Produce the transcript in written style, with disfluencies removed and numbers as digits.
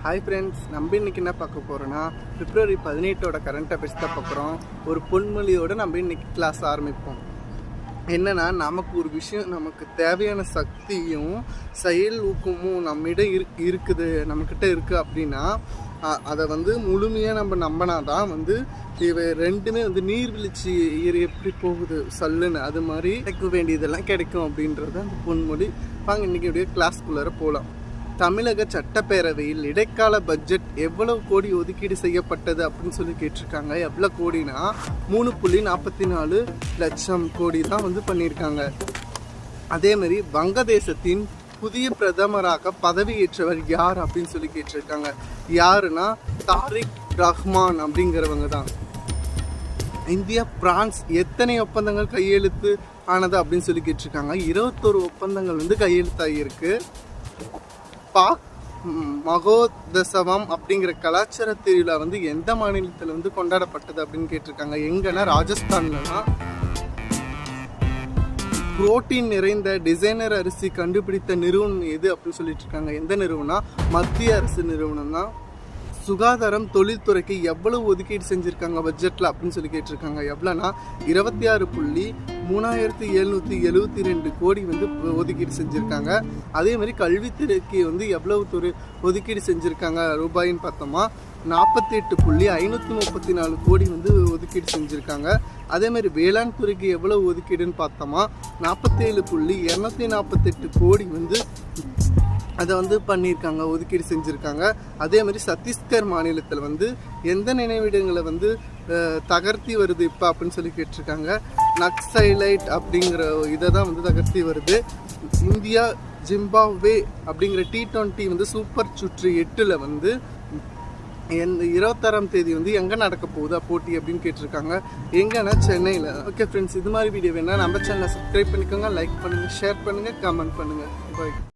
Hi friends, நம்ம இன்றைக்கி என்ன பார்க்க போகிறோன்னா பிப்ரவரி 18 கரண்ட் அஃபேர்ஸ் தான் பார்க்குறோம். ஒரு பொன்மொழியோடு நம்ம இன்றைக்கி கிளாஸ் ஆரம்பிப்போம். என்னென்னா, நமக்கு ஒரு விஷயம், நமக்கு தேவையான சக்தியும் செயல் ஊக்கமும் நம்மிடம் இருக்குது, நம்மக்கிட்ட இருக்குது அப்படின்னா அதை முழுமையாக நம்ம நம்பினா தான் இவை ரெண்டுமே நீர்வீழ்ச்சி எப்படி போகுது சல்லுன்னு அது மாதிரி கிடைக்க வேண்டியதெல்லாம் கிடைக்கும் அப்படின்றது அந்த பொன்மொழி. வாங்க இன்றைக்கி அப்படியே கிளாஸ்குள்ளார போகலாம். தமிழக சட்டப்பேரவையில் இடைக்கால பட்ஜெட் எவ்வளவு கோடி ஒதுக்கீடு செய்யப்பட்டது அப்படின்னு சொல்லி கேட்டிருக்காங்க. எவ்வளோ கோடினா 3.44 லட்சம் கோடி தான் பண்ணியிருக்காங்க. அதேமாதிரி வங்கதேசத்தின் புதிய பிரதமராக பதவியேற்றவர் யார் அப்படின்னு சொல்லி கேட்டிருக்காங்க. யாருன்னா தாரிக் ரஹ்மான் அப்படிங்கிறவங்க தான். இந்தியா பிரான்ஸ் எத்தனை ஒப்பந்தங்கள் கையெழுத்து ஆனது அப்படின்னு சொல்லி கேட்டிருக்காங்க. 21 ஒப்பந்தங்கள் கையெழுத்தாகியிருக்கு. பாக் மகோத்சவம் அப்படிங்கிற கலாச்சார திருவிழா எந்த மாநிலத்தில் கொண்டாடப்பட்டது அப்படின்னு கேட்டிருக்காங்க. எங்கன்னா ராஜஸ்தான்லாம். புரோட்டீன் நிறைந்த டிசைனர் அரிசி கண்டுபிடித்த நிறுவனம் எது அப்படின்னு சொல்லிட்டு இருக்காங்க. எந்த நிறுவனம்னா மத்திய அரசு நிறுவனம் தான். சுகாதாரம் தொழில்துறைக்கு எவ்வளவு ஒதுக்கீடு செஞ்சுருக்காங்க பட்ஜெட்டில் அப்படின்னு சொல்லி கேட்டிருக்காங்க. எவ்வளோனா 26,3772 கோடி ஒதுக்கீடு செஞ்சுருக்காங்க. அதே மாதிரி கல்வித்துறைக்கு எவ்வளவு ஒதுக்கீடு செஞ்சுருக்காங்க ரூபாயின்னு பார்த்தோமா 48,534 கோடி ஒதுக்கீடு செஞ்சுருக்காங்க. அதேமாதிரி வேளாண் துறைக்கு எவ்வளவு ஒதுக்கீடுன்னு பார்த்தோமா 47,248 கோடி அதை பண்ணியிருக்காங்க, ஒதுக்கீடு செஞ்சுருக்காங்க. அதே மாதிரி சத்தீஸ்கர் மாநிலத்தில் எந்த நினைவிடங்களை தகர்த்தி வருது இப்போ அப்படின்னு சொல்லி கேட்டிருக்காங்க. நக்சலைட் அப்படிங்கிற இதை தான் தகர்த்தி வருது. இந்தியா ஜிம்பாப்வே அப்படிங்கிற T20 சூப்பர் சுற்று 8ல் 26ஆம் தேதி எங்கே நடக்க போகுதா போட்டி அப்படின்னு கேட்டிருக்காங்க. எங்கன்னா சென்னையில். ஓகே ஃப்ரெண்ட்ஸ், இது மாதிரி வீடியோ வேணால் நம்ம சேனலை சப்ஸ்கிரைப் பண்ணிக்கோங்க, லைக் பண்ணுங்கள், ஷேர் பண்ணுங்கள், கமெண்ட் பண்ணுங்கள். பாய்.